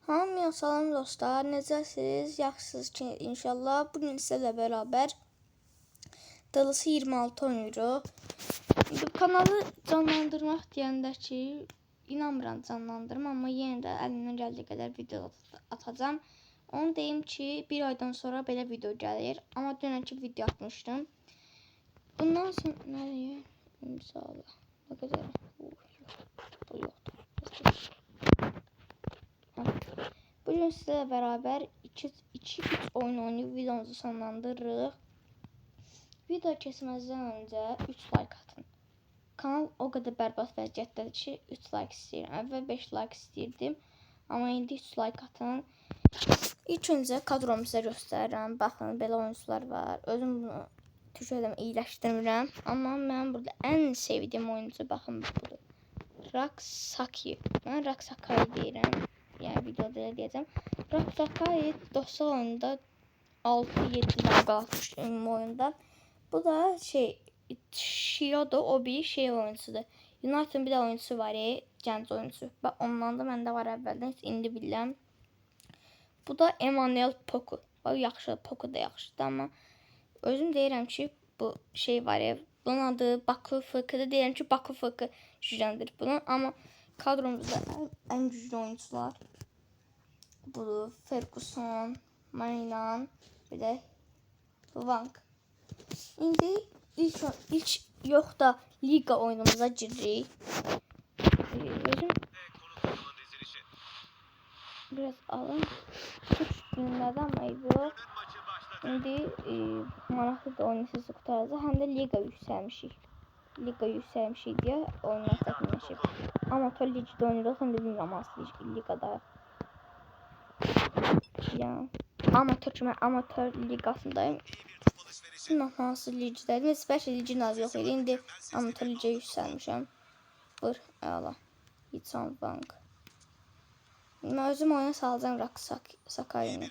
Hamıya salam dostlar, necəsiz? Yaxşısınız ki, inşallah. Bugün sizlə bərabər Dalısı 26 oynayırıq. İndi kanalı canlandırmaq deyəndə ki, inanmıram canlandırım, amma yenə də əlimdən gəldiyi qədər video atacağım. Onu deyim ki, bir aydan sonra belə video gəlir, amma dünənki video atmışdım. Bundan sonra nəyə? İnşallah. Nə qədər? Bu yoxdur. Bugün sizlerle beraber 2-3 oyun oynayıp videomuzu sonlandırırıq. Video kesməzdən öncə 3 like atın. Kanal o qədər bərbad vəziyyətdədir ki, 3 like istəyirəm. Əvvəl 5 like istəyirdim, amma indi 3 like atın. İlk öncə kadromu sizə göstərirəm. Baxın, belə oyuncular var. Özüm bunu Türkiyədən iyiləşdirmirəm, amma mən burada ən sevdiyim oyuncu baxın budur. Raksaki. Mən Raksakayı deyirəm. Yəni videoda deyəcəm. Raksakayı dostlar oyunda 6-7 zərbə atmış oyunda. Bu da Shirodo, o bir oyuncusudur. United'ın bir də oyuncusu var, gənc oyuncusu. Və ondan da məndə var əvvəldən, indi bilirəm. Bu da Emmanuel Poku. O yaxşı, Poku da yaxşıdır, amma özüm deyirəm ki, bu var bunun adı Baku FK-da deyirəm ki, Baku FK gücləndir bunu, amma kadromuzda ən güclü oyuncular budur. Ferguson, Marinan, bir də Vank. İndi ilk yox da liga oyunumuza giririk. Özüm biraz alın. Üç günlərdə amma yox. İndi maraqlı da oyunu sizi qutaracaq. Həm də liga yüksəlmişik. Liga yüksəlmişik deyə oyunlar çətinləşib. Amatör ligdə oynayırıq, həm də bilmirəm hansı ligada. Yəni, amatör ligasındayım. Bilməm hansı ligdəydim. Heç bəlkə ligin az yox idi. İndi amatör ligə yüksəlmişəm. Buyur, əla. Yiçan Bank. Mən özüm oyuna salacağım Raksakayını.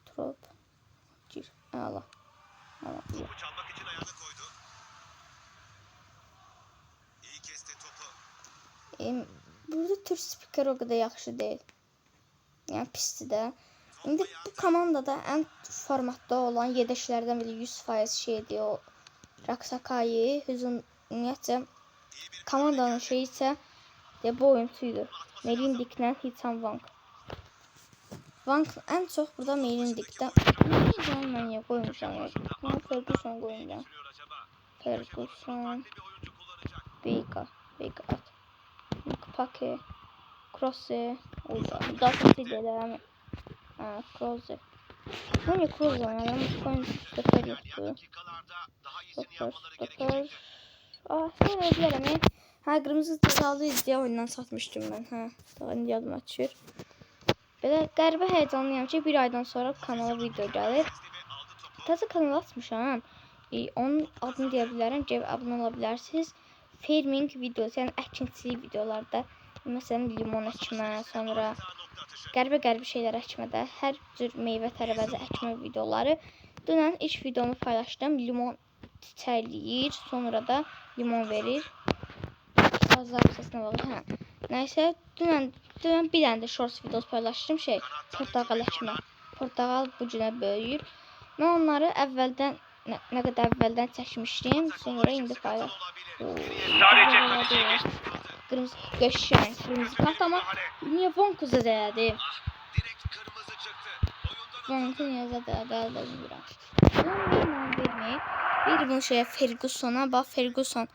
Trop. Gir, əla. Topu çalmak için ayağını koydu. İyi kesti topu. Burada Türk spiker o kadar yaxşı deyil. Yəni pisdir də. İndi bu komandada ən formatda olan yedəklərdən biri 100% şeydir o Raksakayı. Ümumiyyətcə komandanın şeyi isə bu oyuncuydu. Merindiklə Hiçan Vank. Vank ən çox burada Merindikdə. Mən niyə qoymuşam? Mən Ferguson qoyacağım. Ferguson. Vega at. Pake. Kroose. Müdafiəsi deyirəm. Kroose. Bu ne Kroose oynadım? Bu oyun stoper yoxdur. Stoper. Mən özlərəm. Qırmızı cezalı deyə oyundan satmışdım mən. Daha indi yadıma düşür. Belə qəribə həyəcanlıyam ki, bir aydan sonra kanala video gəlir. Təzə kanal açmışam. Onun adını deyə bilərəm. Gəlib abunə ola bilərsiniz. Farming videosu, yəni əkinçilik videolarda. Məsələn, limon əkmə, sonra qəribə şeylər əkmədə, hər cür meyvə tərəvəzi əkmə videoları. Dünən ilk videomu paylaşdım. Limon çiçəkləyir, sonra da limon verir. Sazlar səsinə bağlı. Nəysə, dünən bir dənə də shorts videosu paylaşdım. Portağal əkmə. Portağal bu günə böyüyür. Mən onları əvvəldən, nə qədər əvvəldən çəkmişdim. Sonra indi paylaşdım. Kırmızı göçen, kırmızı kart ama niye Vonkuza değerdi? Vonku niye değerdi bilmiyorum. Bir bunu Ferguson'a bak Ferguson.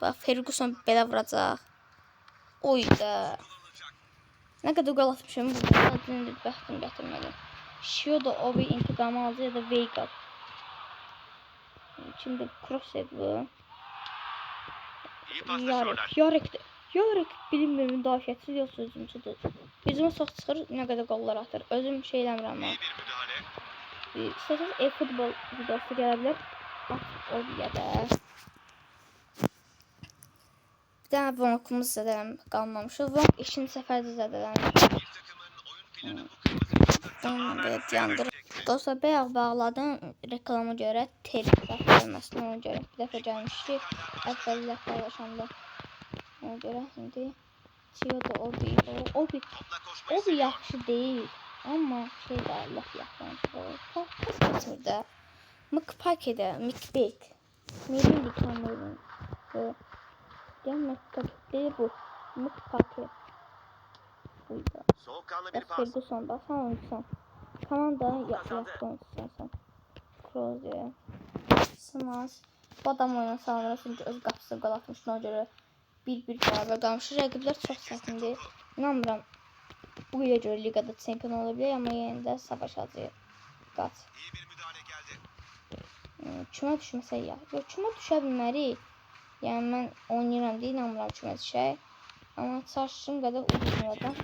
Bak Ferguson belə vuracaq. Oy da. Ne kadar gol atmışım bu adını bəxtim gətirmədim. Shirodo o bir intiqamı aldı ya da Vega. Şimdi cross bu. Yarek bilinmir müdafiətsiz yoxsa hücumçudur. Hücuma çox çıxır, nə qədər qollar atır. Özüm şey eləmirəm mən. İstəsəniz e-futbol videosu gələ bilər. O videoda. Bir dənə Vonkumuz zədələm qalmamışıq. Vonk ikinci səfərdə zədələnir. Yandır. Dostlar, bayaq bağladım reklama görə terik gəlməsin ona görə. Bir dəfə gəlmişdi. Əvvəllər paylaşanda. Ona görə indi Shirodo o bir Koşmayı O bir seviyor. yaxşı değil. Ama şey de laf yaxşı. Pas geçmir də. Mkpake'de Mkbet. Merin dikenlerin. Mkpake'de değil bu. Mkpake. Buydu. Soğukkanlı bir Bak pas. Ferguson'da sen oyuncusun. Komandanın yaxşı oyuncusun sen. Kroos. Sımaz. Bu adam oyuna salınır. Çünkü öz qapısı qol atmışdı. Ona görə 1-1 beraber qalmış. Rəqiblər çox çətindir. İnanmıram. Bu ilə görə ligada çempion ola bilər. Amma yenə də savaşacaq. Qaç. İyi bir müdahale geldi. Küme düşməsə ya. Yox, küme düşə bilmərik. Yəni mən oynayıram deyə inanmıram küme düşək. Amma çalışdığım qədər uduzmadan.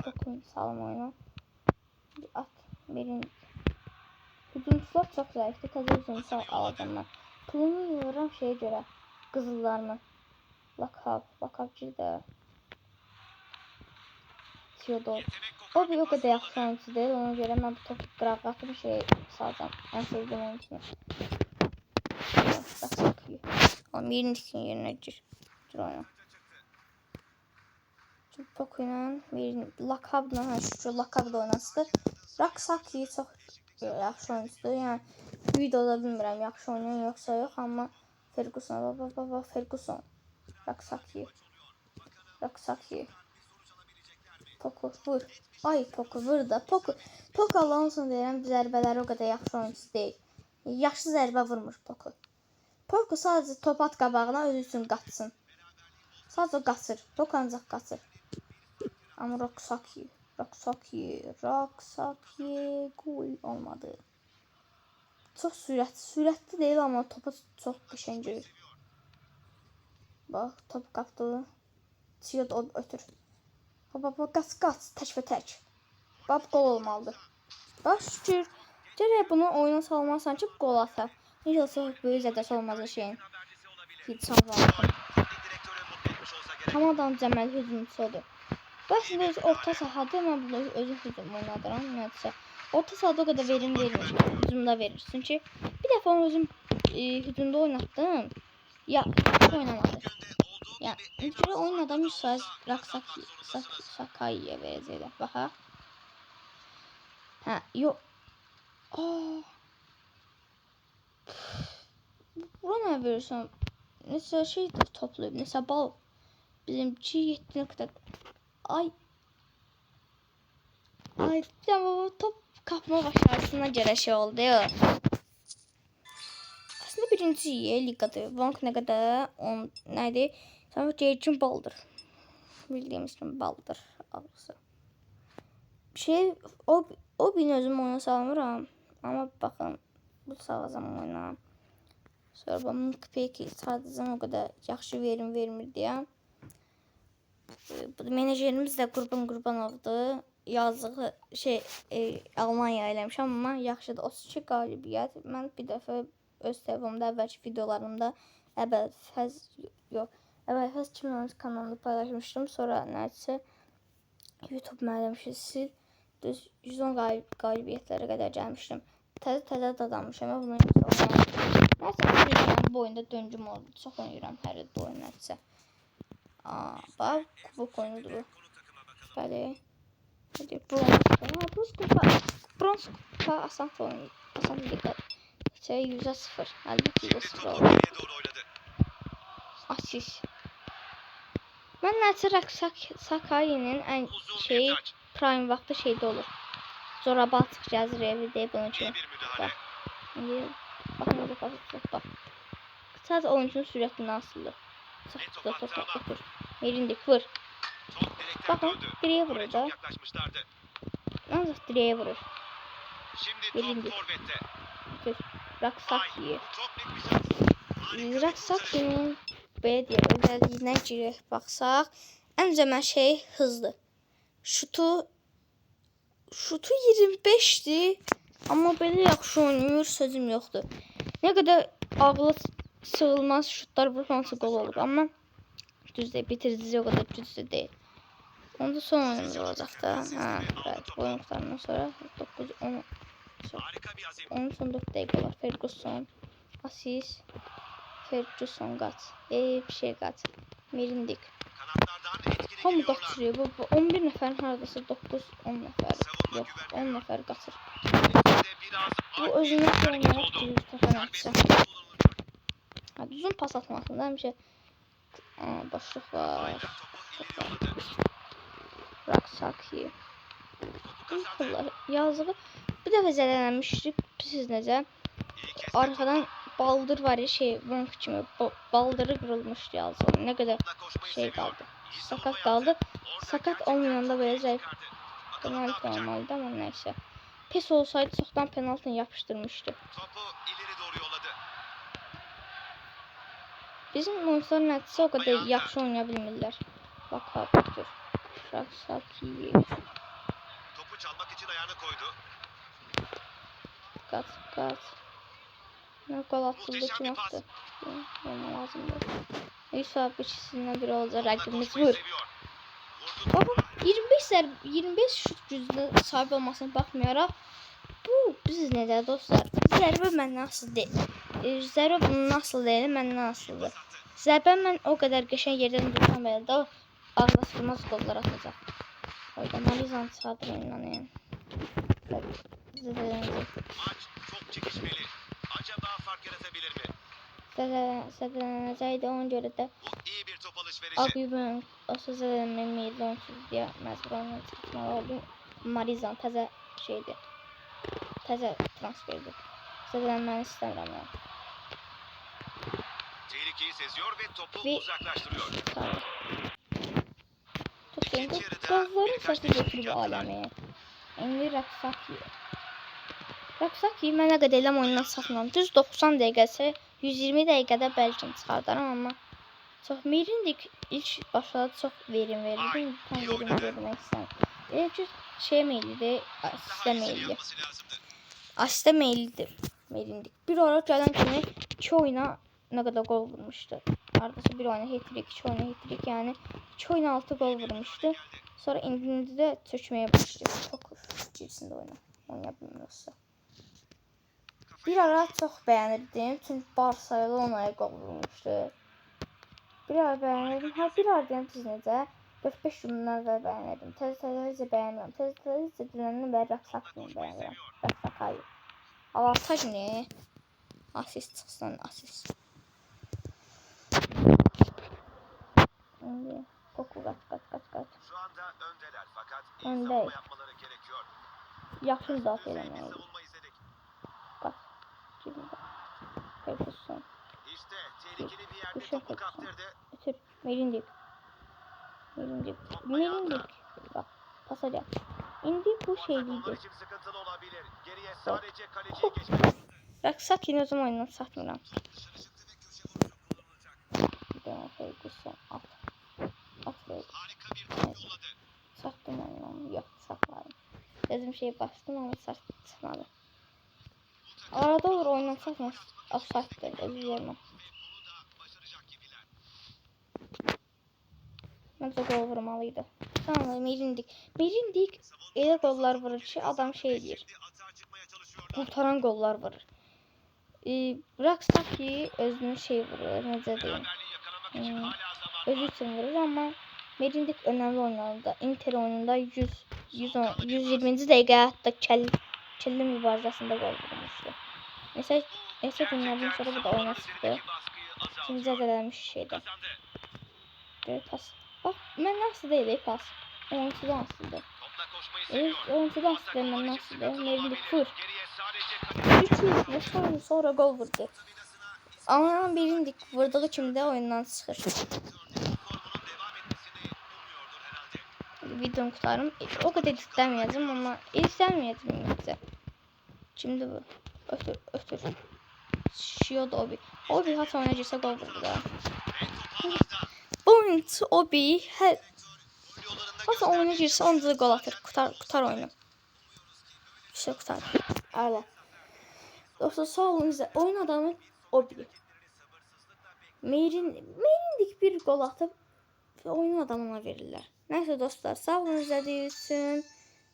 Tokun salım oyuna. At. Verin. Hücumçular çox zəifdir. Təzə hücumçu alacağım mən. Pulumu yığıram şeyə görə. Qızıllarımı. Lakabcı da. Theodor. O bir o kadar yaxşı oyuncu değil. Ona görə mən bu topu qıraq atıb şey salacağım. Ən sevdiyim oyuncunu. Bak çok iyi. Ama Mirindik'in yerine gir. Dur oyna. Çünkü Poco'yla lakabla şükür lakab da oynasıdır. Raksaki çok yaxşı oyuncudur. Yani videoda bilmirəm yaxşı oynuyor yoksa yok ama Ferguson baba Ferguson. Raksaki. Poco vur. Ay Poco vur da. Poco Alonso deyirəm zərbələri o qədər yaxşı oyuncu deyil. Yaxşı zərbə vurmur Poco. Poco sadəcə top at qabağına özü üçün qaçsın. Sadəcə qaçır. Poco ancaq qaçır. Amma Raksaki gol olmadı. Çox sürətli deyil amma topa çox qəşəng girir. Bax top qapdı. Çiyot ötür. Baba qaç tək. Bab gol olmalıdır. Bax şükür. Gərək bunu oyuna salmasan ki gol atar. İnşallah böyük zədəsi olmaz o şeyin. Hiç sanmıyorum. Komandanın cəməli hücumçusudur. Bəs biz orta sahada mən bunu özüm hücum oynadıram. Nəticə. Orta sahada o qədər verim vermir. Hücumda verir. Çünki bir dəfə onu özüm hücumda oynatdım. Ya oynamadı. Ya bir oyun adamı sayız Sakai'ye verəcəklər. Baxa. Hə, yox. Bura nə verirsən? Nəsə şey toplayıb, nəsə bal. Bizimki 7 Ay, baba top kapma başarısına görə şey oldu ya. Aslında birinci ligada. Vank nə qədər? Nədir? Sonra Ceycin baldır. Bildiğimiz kimi baldır. Algısı. O bir özüm oyuna salmıram. Ama baxın. Bu salacam oyuna. Sonra bunun peki sadəcə o qədər yaxşı verim vermir deyə. Bu menajerimiz də Qurbanovdur. Yazdığı şey Almanya eləmişəm amma yaxşıdır. 32 qalibiyyət. Mən bir dəfə öz telefonumda əvvəlki videolarımda Əbəlfəz 2013 kanalında paylaşmışdım. Sonra nəsə YouTube müəllimşisi düz 110 qalibiyyətlərə qədər gəlmişdim. Təzə dadanmışam. Bunu nəsə bu oyunda döngüm oldu. Çox oynayıram hər il bu oyun nəsə. Bax kubok oyunudur bu. Bəli. Hadi bronz kupa asan oyun. Asan dikkat. Şey 100-0. Halbuki 100-0 oldu. Asis. Mən nəsə Sakai'nin ən prime vaxtı şeydə olur. Zoraba açıq gəzir evi deyib bunun üçün. Baxın necə pozisiya. Bax. Sadəcə oyuncunun sürətindən asılı. Çox otur. Merindik vur. Bakın direğe vurur da. Ancaq direğe vurur. Merindik. Raksaki. Raksaki'nin belə deyək özelliğinə girək baxsaq. Ən cəmə şey hızlı. Şutu 25'dir. Amma belə yaxşı oynayır sözüm yoxdur. Nə qədər ağlı sığılmaz şutlar vurması gol olur. Amma düzdür bitirici o kadar güçlü değil. Onda son oyunumuz olacaq da. Evet, bu oyunlarından sonra 10 son 4 dəqiqə var. Ferguson, Asis, Ferguson qaç. Bir şey qaç. Mirindik. Hamı qaçırıyor. Bu 11 nəfərin haradasa 9-10 nəfər. Yox, 10 nəfər qaçır. Bu özünə oynayaraq bilir təpən atsa. Düzün pas atmasında həmişə boşluq var. Raksaki. Yazığı bir dəfə zədələnmişdik. Siz necə? Arkadan baldır var ya Bronx kimi. Baldırı kırılmıştı yazığı. Ne kadar kaldı. Sakat kaldı. Sakat olmayanda böyle zayıf. Penaltı olmalıydı ama neyse. Pes olsaydı çoktan penaltını yapıştırmıştı. Bizim oyuncuların nəticəsi o kadar yaxşı oynayabilmirlər. Bak dur. Raksaki. Topu çalmak için ayağını koydu. Kat. Ne gol atıldı kim attı? Benim lazımdı. Yusuf içisinden biri olacak rakibimiz vur. Baba 25 şut gücüne sahip olmasına bakmayaraq bu biz necə dostlar? Zərbə məndən asılı deyil. Zərbə bunun asılı deyil, məndən asılıdır. Zərbə mən o kadar qəşəng yerdən dursam belə də ağlasılmaz qollar atacaq. Oyda Marizan çıxardır oyundan yəni. Maç çok çekişmeli. Acaba fark yaratabilir mi? Zədələnəcəkdi ona görə də Bu iyi bir top alışverişi. Akgübün o sözə meyilli onsuz deyə məcbur olmayan çıxmalı oldum. Marizan təzə şeydir. Təzə transferdir. Zədələnməni istəmirəm mən. Tehlikeyi seziyor ve topu uzaklaştırıyor. Tamam. Tutayım bu gazların səsi götürüb aləmi. İndi Raksaki. Raksaki mənə qədər eləm oyundan satmam. Düz 90 dəqiqəsi 120 dəqiqədə bəlkə çıxardaram amma çox Mirindik ilk başlarda çox verim verirdi. Tam verim vermək istəmirəm. Elə ki şey meyillidir, asistə meyilli. Asistə meyillidir Mirindik. Bir ara gələn kimi 2 oyuna ne kadar gol vurmuştu. Ardası bir oyuna hat-trick, 2 oyuna hat-trick yani 2 oyuna 6 gol vurmuştu. Sonra indi de çökmeye başladı. Çok cinsinde oynayabiliyorsa. Bir ara çok beğenirdim. Çünkü Barsa'ya da ona gol vurmuştu. Bir ara beğenirdim. Bir ara deyim siz necə? 4-5 günlər və beğenirdim. Tez-tezə beğenmirəm. Tez-tezə dünəndən bəri Raksakini beğenirəm. Raksakayı. Avantaj ne? Asist çıxsın, asist. Şimdi koku kaç. Şu anda öndeler fakat iyi Önde. savunma yapmaları gerekiyor. Yakın Üst zaten düzey bir yani. savunma izledik. Kaç. Şimdi Ferguson. İşte tehlikeli bir yerde Kuşa topu Ferguson. kaptırdı. Bitir. Merindik. Bak. Pasacak. İndi bu Kontak onlar şeyliydi. için sıkıntılı olabilir. Geriye sadece kaleciyi geçmek. Raksakini o zaman oyundan satmıram. Dışarı çıktı ve köşe vuruşu kullanılacak. Bir dana Ferguson at. At Ferguson. Harika bir top yolladı. Sattım oyunu. Yok satmadım. Dedim şey bastım ama satmadım. Arada olur oyundan satmaz. Offside'dir. Özür dilerim. Ve bunu da başaracak gibiler. Bence gol vurmalıydı. Tamam Mirindik elə gollar vurur ki adam şey deyir. Şimdi atağa çıkmaya çalışıyorlar. Kurtaran gollar vurur. Raksaki özünü şey vurur. Necə deyim. Beraberliği yakalamak için hala zaman Özü var. için vurur ama Mirindik önemli oyunlarda. Inter oyununda 120. dəqiqə hatta kelli mübarizəsində gol vurmuşdu. Neyse günlerden sonra bu da oyuna çıktı. Şimdi zədələnmiş şeydi. Bir pas. Bak ben nasıl değil pas. Oyuncudan asıldı. Topla koşmayı Evet seviyor. oyuncudan asıldı ben nasıl değil. Mirindik vur. Geriye sadece 3 sonra gol vurdu. Ama Mirindik vurduğu kimi de oyundan çıxır. formunun devam etmesini umuyordur herhalde. Videom kurtarım. O kadar istemeyeceğim ama istemeyeceğim yoksa. Şimdi bu. Ötür. Şiyor da Obi. Obi hatta oynayacaksa gol vurdu da. Bu oyuncu Obi her hatta oynayacaksa onda da gol atır. Kurtar oyunu. İşte kurtar. Öyle. Dostlar sağ olun size. Oyun adamı Obi. Merindik bir gol atıp oyun adamına verirler. Neyse dostlar sağ olun izlediğiniz için.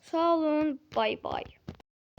Sağ olun. Bay bay.